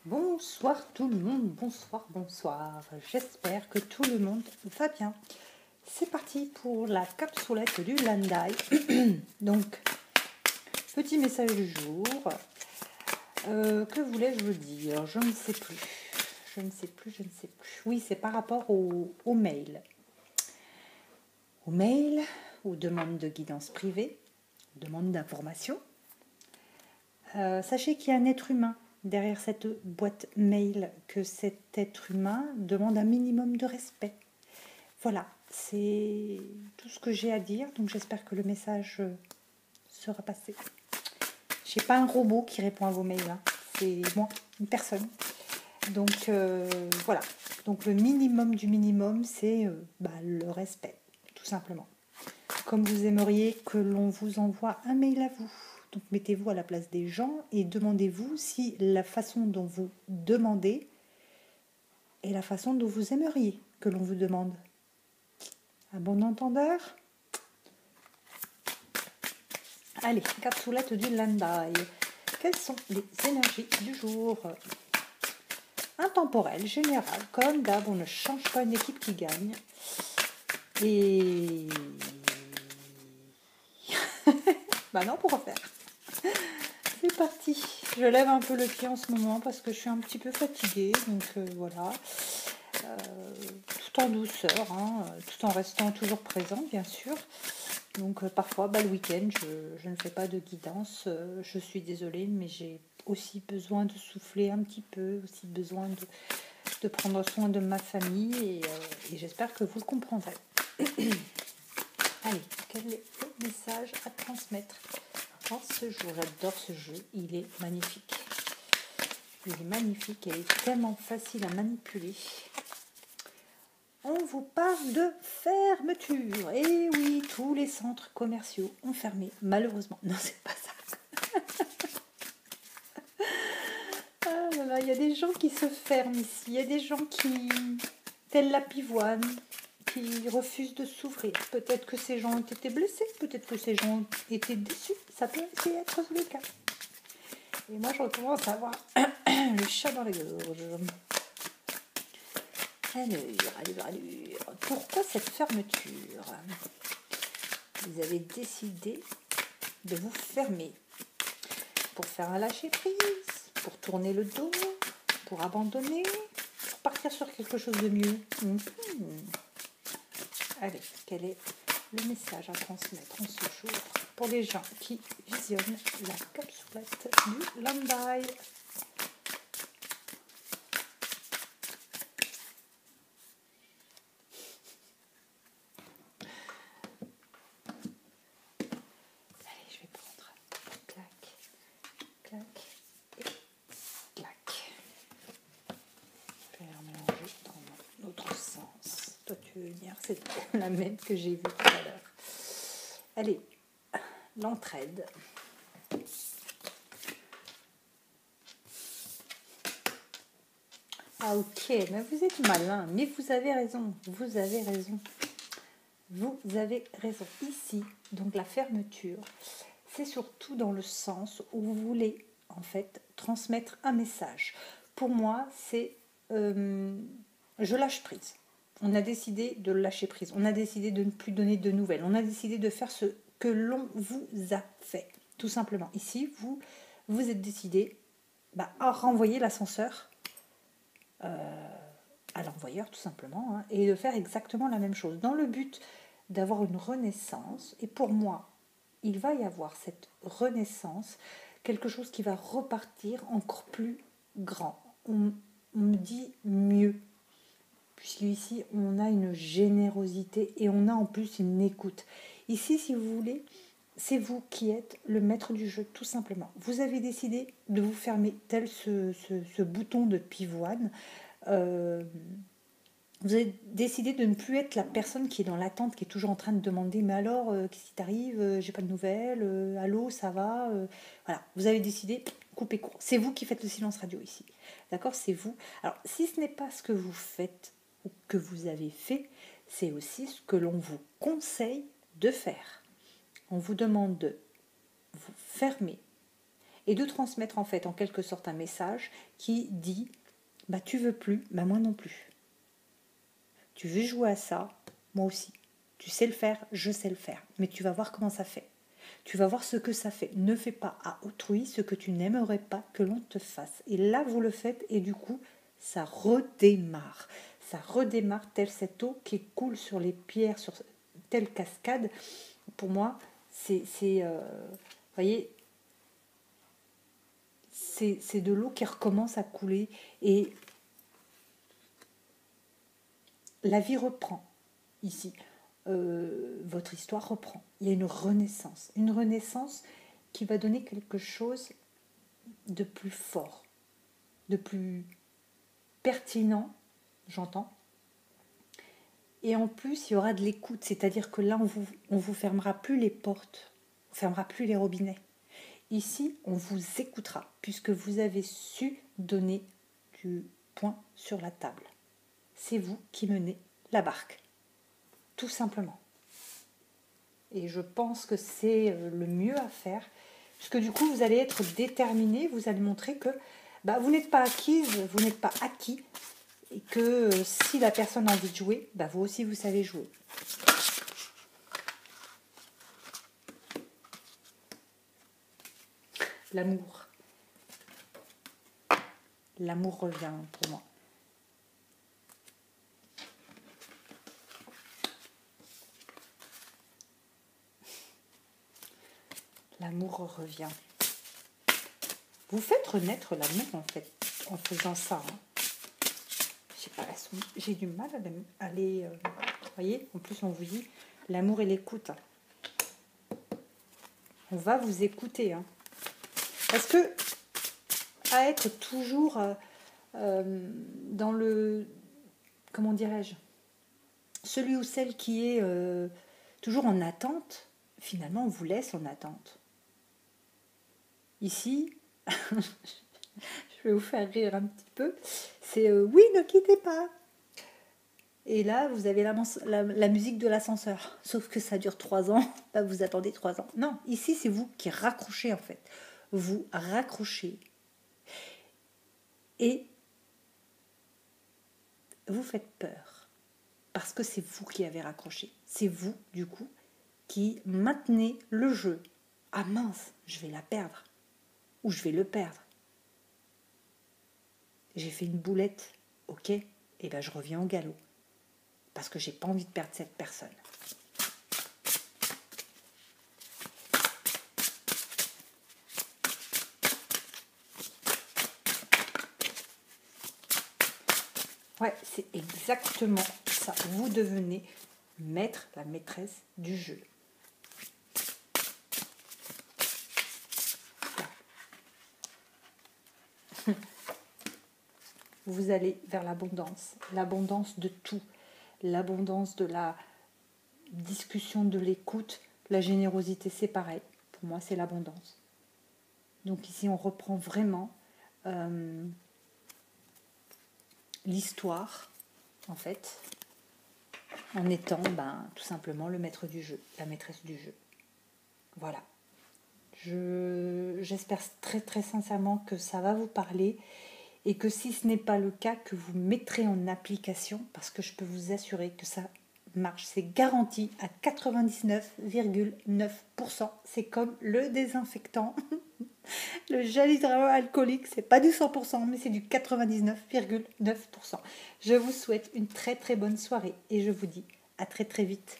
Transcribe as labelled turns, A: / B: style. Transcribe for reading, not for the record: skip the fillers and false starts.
A: Bonsoir tout le monde, bonsoir, bonsoir. J'espère que tout le monde va bien. C'est parti pour la capsulette du lundi. Donc, petit message du jour. Que voulais-je vous dire? Je ne sais plus. Je ne sais plus. Oui, c'est par rapport au mail. Au mail, aux demandes de guidance privée, aux demandes d'information. Sachez qu'il y a un être humain derrière cette boîte mail, que cet être humain demande un minimum de respect. Voilà, c'est tout ce que j'ai à dire, donc j'espère que le message sera passé. Je n'ai pas un robot qui répond à vos mails, hein. C'est moi, une personne. Donc voilà, donc le minimum du minimum, c'est le respect, tout simplement. Comme vous aimeriez que l'on vous envoie un mail à vous. Donc mettez-vous à la place des gens et demandez-vous si la façon dont vous demandez est la façon dont vous aimeriez que l'on vous demande. À bon entendeur? Allez, capsulette du lundi. Quelles sont les énergies du jour? Intemporel, général, comme d'hab, on ne change pas une équipe qui gagne. Et... bah non, pourquoi faire? C'est parti. Je lève un peu le pied en ce moment parce que je suis un petit peu fatiguée. Donc voilà. Tout en douceur, hein, tout en restant toujours présent, bien sûr. Donc parfois, le week-end, je ne fais pas de guidance. Je suis désolée, mais j'ai aussi besoin de souffler un petit peu, aussi besoin de prendre soin de ma famille. Et j'espère que vous le comprendrez. Allez, quel est le message à transmettre en ce jour? J'adore ce jeu, il est magnifique. Il est magnifique, il est tellement facile à manipuler. On vous parle de fermeture. Et oui, tous les centres commerciaux ont fermé, malheureusement. Non, c'est pas ça. Ah là là, il y a des gens qui se ferment ici. Il y a des gens qui, tels la pivoine, qui refusent de s'ouvrir. Peut-être que ces gens ont été blessés, peut-être que ces gens ont été déçus. Ça peut aussi être le cas. Et moi, je recommence à avoir le chat dans la gorge. Allure. Pourquoi cette fermeture? Vous avez décidé de vous fermer pour faire un lâcher-prise, pour tourner le dos, pour abandonner, pour partir sur quelque chose de mieux. Allez, quel est le message à transmettre en ce jour pour les gens qui visionnent la capsulette du lundi? C'est la même que j'ai vue tout à l'heure. Allez, l'entraide. Ah ok, mais vous êtes malin, mais vous avez raison. Ici, donc la fermeture, c'est surtout dans le sens où vous voulez en fait transmettre un message. Pour moi, c'est je lâche prise. On a décidé de lâcher prise. On a décidé de ne plus donner de nouvelles. On a décidé de faire ce que l'on vous a fait. Tout simplement. Ici, vous êtes décidé à renvoyer l'ascenseur à l'envoyeur, tout simplement, hein, et de faire exactement la même chose. Dans le but d'avoir une renaissance. Et pour moi, il va y avoir cette renaissance, quelque chose qui va repartir encore plus grand. On me dit mieux. Puisqu'ici, on a une générosité et on a en plus une écoute. Ici, si vous voulez, c'est vous qui êtes le maître du jeu, tout simplement. Vous avez décidé de vous fermer tel ce bouton de pivoine. Vous avez décidé de ne plus être la personne qui est dans l'attente, qui est toujours en train de demander « Mais alors, qu'est-ce qui t'arrive? J'ai pas de nouvelles. Allô, ça va ?» Voilà, vous avez décidé, coupez court. C'est vous qui faites le silence radio ici. D'accord? C'est vous. Alors, si ce n'est pas ce que vous faites ou que vous avez fait, c'est aussi ce que l'on vous conseille de faire. On vous demande de vous fermer et de transmettre en fait en quelque sorte un message qui dit bah tu veux plus, bah moi non plus. Tu veux jouer à ça, moi aussi. Tu sais le faire, je sais le faire, mais tu vas voir comment ça fait. Tu vas voir ce que ça fait. Ne fais pas à autrui ce que tu n'aimerais pas que l'on te fasse. Et là, vous le faites et du coup, ça redémarre. Ça redémarre telle cette eau qui coule sur les pierres, sur telle cascade. Pour moi, voyez, c'est de l'eau qui recommence à couler et la vie reprend ici. Votre histoire reprend. Il y a une renaissance qui va donner quelque chose de plus fort, de plus pertinent, j'entends. Et en plus, il y aura de l'écoute, c'est-à-dire que là, on vous fermera plus les portes, on fermera plus les robinets. Ici, on vous écoutera, puisque vous avez su donner du poing sur la table. C'est vous qui menez la barque, tout simplement. Et je pense que c'est le mieux à faire, puisque du coup, vous allez être déterminé, vous allez montrer que vous n'êtes pas acquise, vous n'êtes pas acquis, et que si la personne a envie de jouer, vous aussi, vous savez jouer. L'amour. L'amour revient pour moi. L'amour revient. Vous faites renaître l'amour en fait, en faisant ça. Je sais pas, j'ai du mal à les... vous voyez, en plus on vous dit l'amour et l'écoute. On va vous écouter. Parce que à être toujours dans le... Comment dirais-je, celui ou celle qui est toujours en attente, finalement on vous laisse en attente. Ici, je vais vous faire rire un petit peu, c'est oui, ne quittez pas. Et là, vous avez la musique de l'ascenseur. Sauf que ça dure 3 ans. Là, vous attendez 3 ans. Non, ici, c'est vous qui raccrochez en fait. Vous raccrochez. Et vous faites peur. Parce que c'est vous qui avez raccroché. C'est vous, du coup, qui maintenez le jeu. Ah mince, je vais la perdre. Ou je vais le perdre. J'ai fait une boulette. Ok, et je reviens au galop. Parce que j'ai pas envie de perdre cette personne. Ouais, c'est exactement ça. Vous devenez maître, la maîtresse du jeu. Vous allez vers l'abondance de tout, l'abondance de la discussion, de l'écoute, la générosité, c'est pareil. Pour moi, c'est l'abondance. Donc ici, on reprend vraiment l'histoire, en fait, en étant tout simplement le maître du jeu, la maîtresse du jeu. Voilà. J'espère très très sincèrement que ça va vous parler et que si ce n'est pas le cas, que vous mettrez en application, parce que je peux vous assurer que ça marche. C'est garanti à 99,9%. C'est comme le désinfectant. Le gel hydroalcoolique, c'est pas du 100%, mais c'est du 99,9%. Je vous souhaite une très très bonne soirée et je vous dis à très très vite.